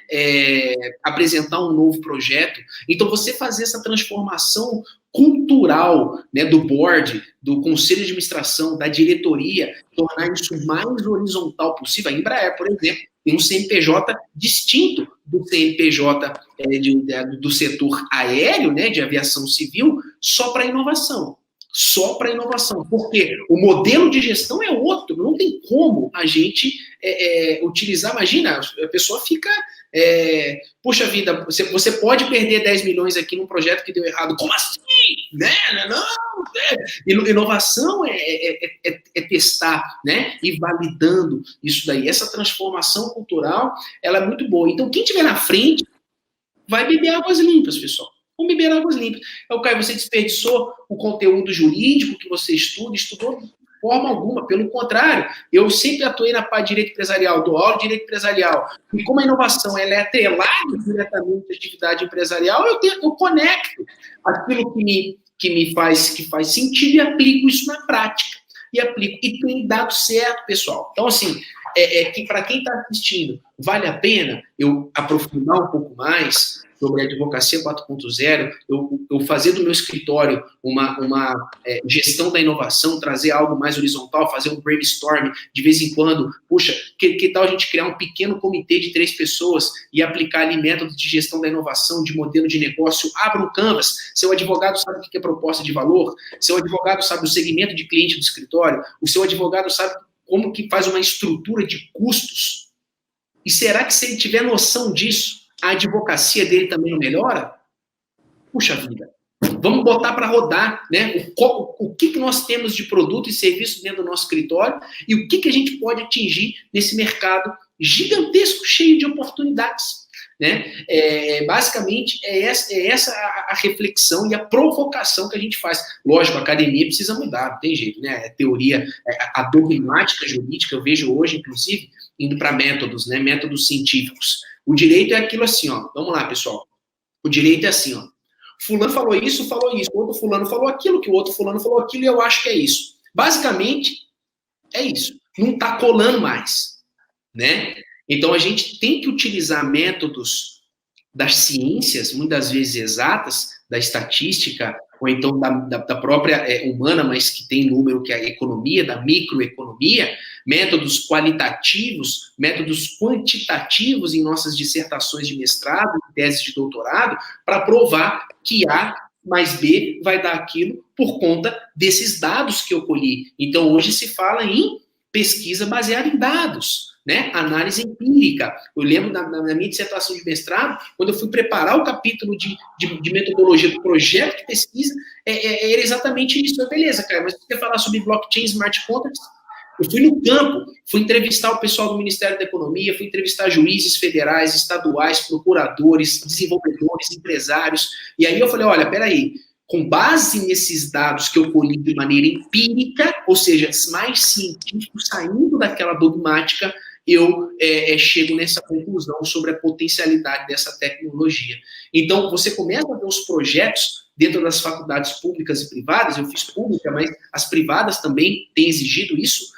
C: apresentar um novo projeto. Então, você fazer essa transformação cultural, né, do board, do conselho de administração, da diretoria, tornar isso o mais horizontal possível. A Embraer, por exemplo, tem um CNPJ distinto do CNPJ do setor aéreo, né, de aviação civil, só para inovação. Só para inovação, porque o modelo de gestão é outro, não tem como a gente utilizar, imagina, a pessoa fica, puxa vida, você pode perder 10 milhões aqui num projeto que deu errado, como assim? Né? Não, inovação é testar, né? E validando isso daí, essa transformação cultural, ela é muito boa, então quem estiver na frente vai beber águas limpas, pessoal. Vamos beber águas limpas. Então, Caio, você desperdiçou o conteúdo jurídico que você estudou de forma alguma. Pelo contrário, eu sempre atuei na parte de direito empresarial, dou aula de direito empresarial. E como a inovação ela é atrelada diretamente à atividade empresarial, eu conecto aquilo que faz sentido e aplico isso na prática. E tem dado certo, pessoal. Então, assim, que para quem está assistindo, vale a pena eu aprofundar um pouco mais sobre a advocacia 4.0, eu fazer do meu escritório uma gestão da inovação, trazer algo mais horizontal, fazer um brainstorm de vez em quando. Puxa, que tal a gente criar um pequeno comitê de 3 pessoas e aplicar ali métodos de gestão da inovação, de modelo de negócio? Abra um Canvas. Seu advogado sabe o que é proposta de valor, seu advogado sabe o segmento de cliente do escritório, o seu advogado sabe como que faz uma estrutura de custos. E será que se ele tiver noção disso, a advocacia dele também não melhora? Puxa vida, vamos botar para rodar, né? O que nós temos de produto e serviço dentro do nosso escritório e o que a gente pode atingir nesse mercado gigantesco, cheio de oportunidades, né? Basicamente, é essa a reflexão e a provocação que a gente faz. Lógico, a academia precisa mudar, não tem jeito, né? A teoria, a dogmática jurídica, eu vejo hoje, inclusive, indo para métodos, né? Métodos científicos. O direito é aquilo assim, ó. Vamos lá, pessoal. O direito é assim, ó. Fulano falou isso, o outro fulano falou aquilo, que o outro fulano falou aquilo, e eu acho que é isso. Basicamente, é isso. Não está colando mais, né? Então, a gente tem que utilizar métodos das ciências, muitas vezes exatas, da estatística, ou então da própria humana, mas que tem número, que é a economia, da microeconomia, métodos qualitativos, métodos quantitativos em nossas dissertações de mestrado, teses de doutorado, para provar que A mais B vai dar aquilo por conta desses dados que eu colhi. Então, hoje se fala em pesquisa baseada em dados, né? Análise empírica. Eu lembro na minha dissertação de mestrado, quando eu fui preparar o capítulo de metodologia do projeto de pesquisa, era exatamente isso. Beleza, cara, mas você quer falar sobre blockchain, smart contracts? Eu fui no campo, fui entrevistar o pessoal do Ministério da Economia, fui entrevistar juízes federais, estaduais, procuradores, desenvolvedores, empresários, e aí eu falei, olha, peraí, com base nesses dados que eu colhi de maneira empírica, ou seja, mais científico, saindo daquela dogmática, eu chego nessa conclusão sobre a potencialidade dessa tecnologia. Então, você começa a ver os projetos dentro das faculdades públicas e privadas, eu fiz pública, mas as privadas também têm exigido isso,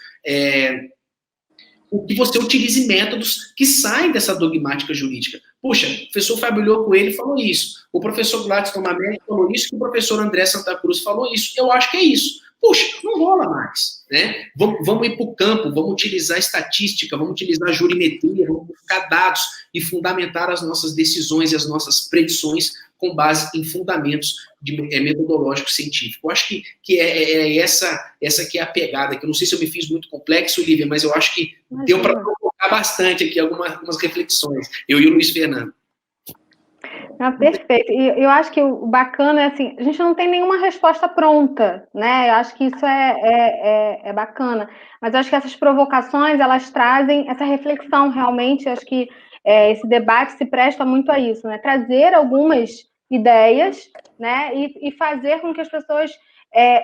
C: o que você utilize métodos que saem dessa dogmática jurídica. Puxa, o professor Fábio Coelho falou isso, o professor Gladstone Mameli falou isso, o professor André Santa Cruz falou isso, eu acho que é isso. Puxa, não rola mais, né? Vamos ir para o campo, vamos utilizar estatística, vamos utilizar jurimetria, vamos buscar dados e fundamentar as nossas decisões e as nossas predições com base em fundamentos metodológicos científicos. Eu acho que essa que é a pegada, que eu não sei se eu me fiz muito complexo, Lívia, mas eu acho que deu para provocar bastante aqui algumas reflexões, eu e o Luiz Fernando.
A: Perfeito. E eu acho que o bacana é assim, a gente não tem nenhuma resposta pronta, né? Eu acho que isso é bacana. Mas eu acho que essas provocações, elas trazem essa reflexão realmente. Eu acho que esse debate se presta muito a isso, né? Trazer algumas ideias, né? E fazer com que as pessoas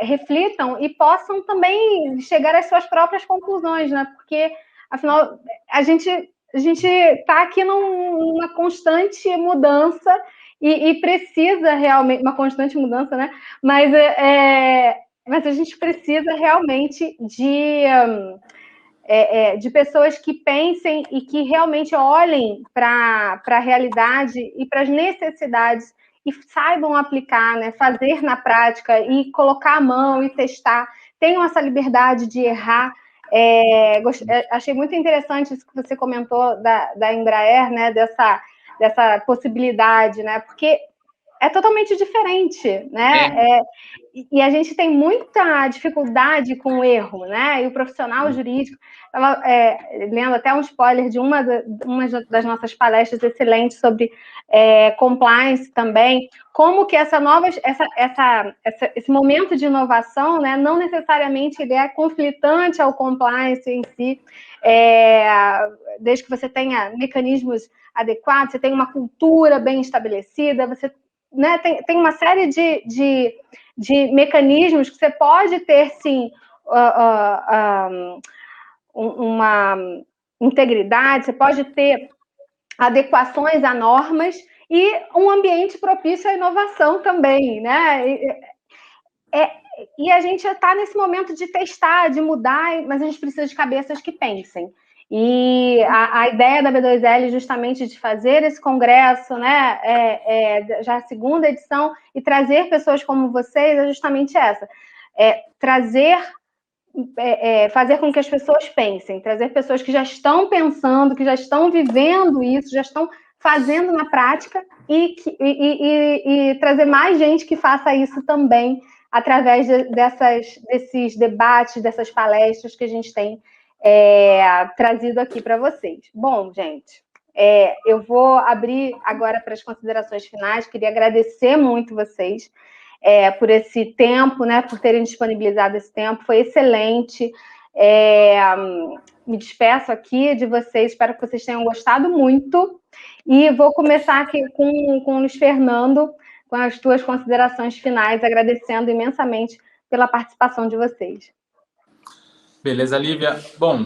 A: reflitam e possam também chegar às suas próprias conclusões, né? Porque, afinal, a gente está aqui numa constante mudança e precisa realmente, uma constante mudança, né? Mas a gente precisa realmente de pessoas que pensem e que realmente olhem para a realidade e para as necessidades e saibam aplicar, né? Fazer na prática e colocar a mão e testar, tenham essa liberdade de errar. Achei muito interessante isso que você comentou da Embraer, né? Dessa possibilidade, né? Porque é totalmente diferente, né? E a gente tem muita dificuldade com o erro, né? E o profissional jurídico, lendo até um spoiler de uma das nossas palestras excelentes sobre compliance também, como que esse momento de inovação, né, não necessariamente ele é conflitante ao compliance em si, desde que você tenha mecanismos adequados, você tem uma cultura bem estabelecida, você, né, tem uma série de mecanismos que você pode ter, sim, uma integridade, você pode ter adequações a normas e um ambiente propício à inovação também, né? E a gente está nesse momento de testar, de mudar, mas a gente precisa de cabeças que pensem. E a ideia da B2L justamente de fazer esse congresso, né, já a segunda edição, e trazer pessoas como vocês é justamente essa. Fazer com que as pessoas pensem, trazer pessoas que já estão pensando, que já estão vivendo isso, já estão fazendo na prática, e trazer mais gente que faça isso também, através desses debates, dessas palestras que a gente tem trazido aqui para vocês. Bom, gente, eu vou abrir agora para as considerações finais. Queria agradecer muito vocês por esse tempo, né, por terem disponibilizado esse tempo, foi excelente. Me despeço aqui de vocês, espero que vocês tenham gostado muito, e vou começar aqui com o Luiz Fernando, com as tuas considerações finais, agradecendo imensamente pela participação de vocês.
B: Beleza, Lívia. Bom,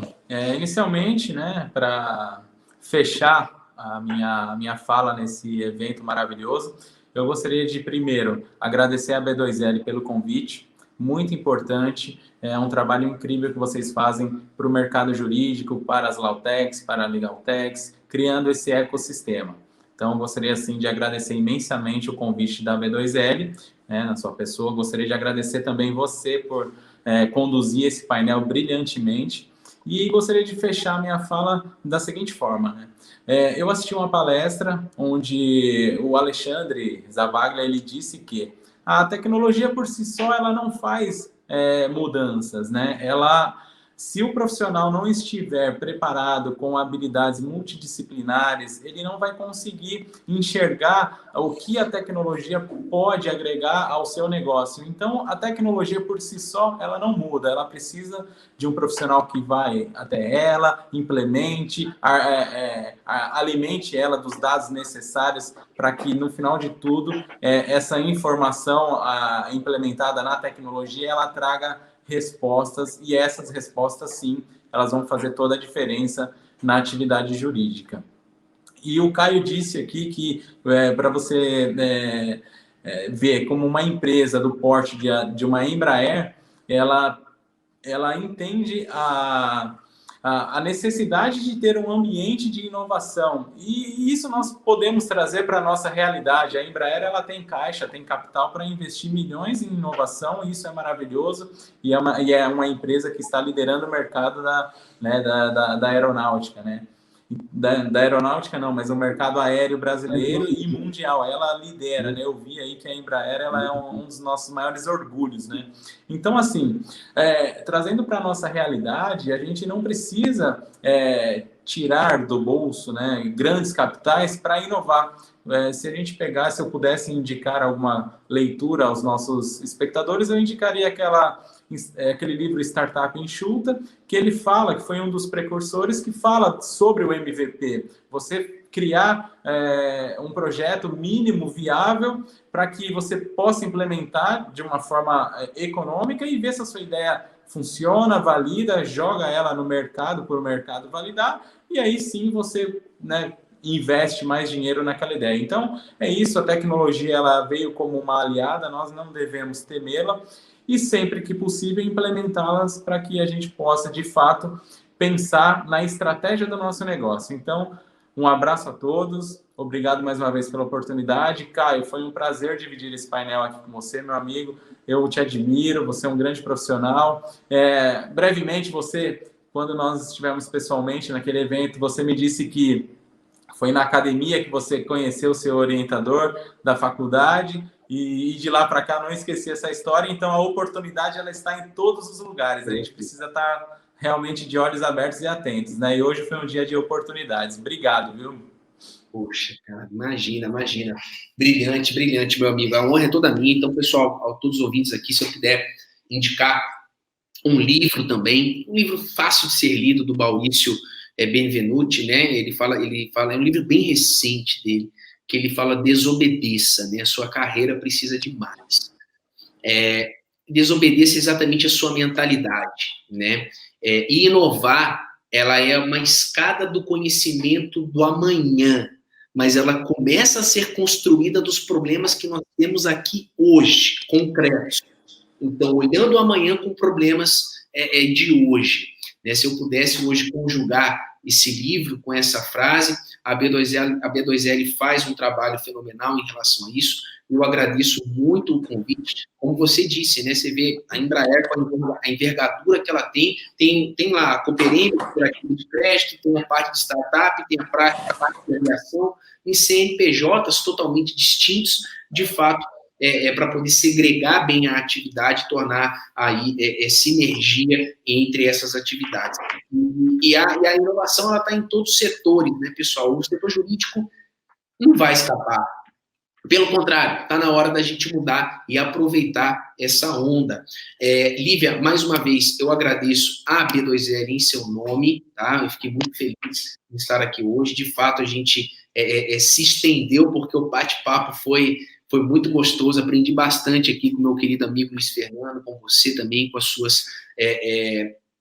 B: inicialmente, né, para fechar a minha fala nesse evento maravilhoso, eu gostaria de, primeiro, agradecer a B2L pelo convite, muito importante, é um trabalho incrível que vocês fazem para o mercado jurídico, para as Lautechs, para a Legaltechs, criando esse ecossistema. Então, eu gostaria, assim, de agradecer imensamente o convite da B2L, né, na sua pessoa. Gostaria de agradecer também você por conduzir esse painel brilhantemente. E gostaria de fechar minha fala da seguinte forma, né? Eu assisti uma palestra onde o Alexandre Zavaglia, ele disse que a tecnologia por si só ela não faz mudanças, né? Se o profissional não estiver preparado com habilidades multidisciplinares, ele não vai conseguir enxergar o que a tecnologia pode agregar ao seu negócio. Então, a tecnologia por si só, ela não muda. Ela precisa de um profissional que vai até ela, implemente, alimente ela dos dados necessários para que, no final de tudo, essa informação implementada na tecnologia, ela traga respostas, e essas respostas, sim, elas vão fazer toda a diferença na atividade jurídica. E o Caio disse aqui que, para você ver como uma empresa do porte de uma Embraer, ela entende a necessidade de ter um ambiente de inovação. E isso nós podemos trazer para a nossa realidade. A Embraer ela tem caixa, tem capital para investir milhões em inovação, e isso é maravilhoso, e é uma empresa que está liderando o mercado da aeronáutica, né? Da aeronáutica não, mas o mercado aéreo brasileiro e mundial, ela lidera, né? Eu vi aí que a Embraer ela é um dos nossos maiores orgulhos, né? Então, assim, trazendo para a nossa realidade, a gente não precisa tirar do bolso, né, grandes capitais para inovar. Se a gente pegasse, se eu pudesse indicar alguma leitura aos nossos espectadores, eu indicaria aquele livro Startup Enxuta, que ele fala, que foi um dos precursores, que fala sobre o MVP. Você criar um projeto mínimo viável para que você possa implementar de uma forma econômica e ver se a sua ideia funciona, valida, joga ela no mercado para o mercado validar, e aí sim você, né, investe mais dinheiro naquela ideia. Então, é isso, a tecnologia ela veio como uma aliada, nós não devemos temê-la, e sempre que possível implementá-las para que a gente possa, de fato, pensar na estratégia do nosso negócio. Então, um abraço a todos, obrigado mais uma vez pela oportunidade. Caio, foi um prazer dividir esse painel aqui com você, meu amigo, eu te admiro, você é um grande profissional. Brevemente, quando nós estivemos pessoalmente naquele evento, você me disse que foi na academia que você conheceu o seu orientador da faculdade, e de lá para cá não esqueci essa história. Então a oportunidade ela está em todos os lugares, a gente precisa estar realmente de olhos abertos e atentos, né? E hoje foi um dia de oportunidades. Obrigado, viu?
C: Poxa, cara, imagina. Brilhante, meu amigo. A honra é toda minha. Então, pessoal, a todos os ouvintes aqui, se eu puder indicar um livro também, um livro fácil de ser lido, do Maurício Benvenuti, né? Ele fala, é um livro bem recente dele, que ele fala desobedeça, né? A sua carreira precisa de mais. Desobedeça exatamente a sua mentalidade, né? E inovar, ela é uma escada do conhecimento do amanhã, mas ela começa a ser construída dos problemas que nós temos aqui hoje, concretos. Então, olhando o amanhã com problemas de hoje, né? Se eu pudesse hoje conjugar esse livro com essa frase. A B2L faz um trabalho fenomenal em relação a isso. Eu agradeço muito o convite. Como você disse, né? Você vê a Embraer com a envergadura que ela tem lá a Cooperem, cooperativa de crédito, tem a parte de startup, tem a parte de aviação, em CNPJs totalmente distintos, de fato, para poder segregar bem a atividade, tornar aí sinergia entre essas atividades. E a inovação ela está em todos os setores, né, pessoal? O setor jurídico não vai escapar. Pelo contrário, está na hora da gente mudar e aproveitar essa onda. Lívia, mais uma vez, eu agradeço a B2L em seu nome, tá? Eu fiquei muito feliz de estar aqui hoje. De fato, a gente se estendeu, porque o bate-papo foi muito gostoso. Aprendi bastante aqui com o meu querido amigo Luiz Fernando, com você também, com as suas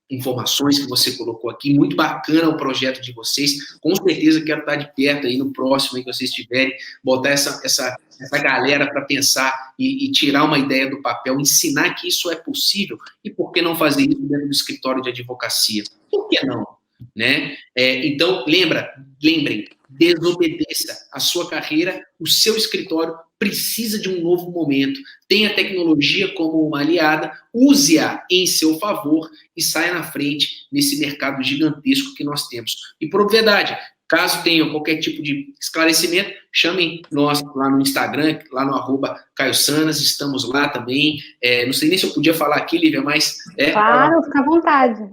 C: informações que você colocou aqui. Muito bacana o projeto de vocês. Com certeza quero estar de perto aí no próximo, aí que vocês tiverem, botar essa galera para pensar e tirar uma ideia do papel, ensinar que isso é possível. E por que não fazer isso dentro do escritório de advocacia? Por que não? Né? Então, lembrem, desobedeça a sua carreira, o seu escritório precisa de um novo momento. Tenha a tecnologia como uma aliada, use-a em seu favor e saia na frente nesse mercado gigantesco que nós temos. E por obviedade, caso tenham qualquer tipo de esclarecimento, chamem nós lá no Instagram, lá no @CaioSanas, estamos lá também. Não sei nem se eu podia falar aqui, Lívia, mas...
A: Claro, fica à vontade.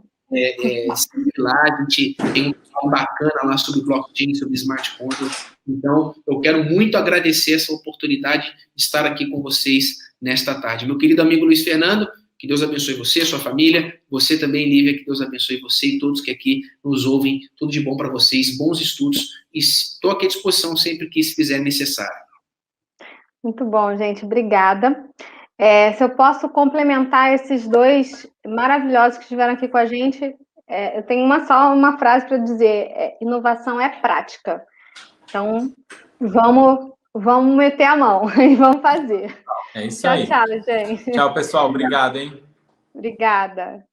C: Lá, a gente tem um trabalho bacana lá sobre blockchain, sobre smart contracts. Então, eu quero muito agradecer essa oportunidade de estar aqui com vocês nesta tarde. Meu querido amigo Luiz Fernando, que Deus abençoe você, sua família, você também, Lívia, que Deus abençoe você e todos que aqui nos ouvem. Tudo de bom para vocês, bons estudos, e estou aqui à disposição sempre que se fizer necessário. Muito bom, gente, obrigada.
A: Se eu posso complementar esses dois maravilhosos que estiveram aqui com a gente, eu tenho só uma frase para dizer: inovação é prática. Então, vamos meter a mão e vamos fazer.
B: É isso aí.
A: Tchau, gente.
B: Tchau, pessoal. Obrigado, hein?
A: Obrigada.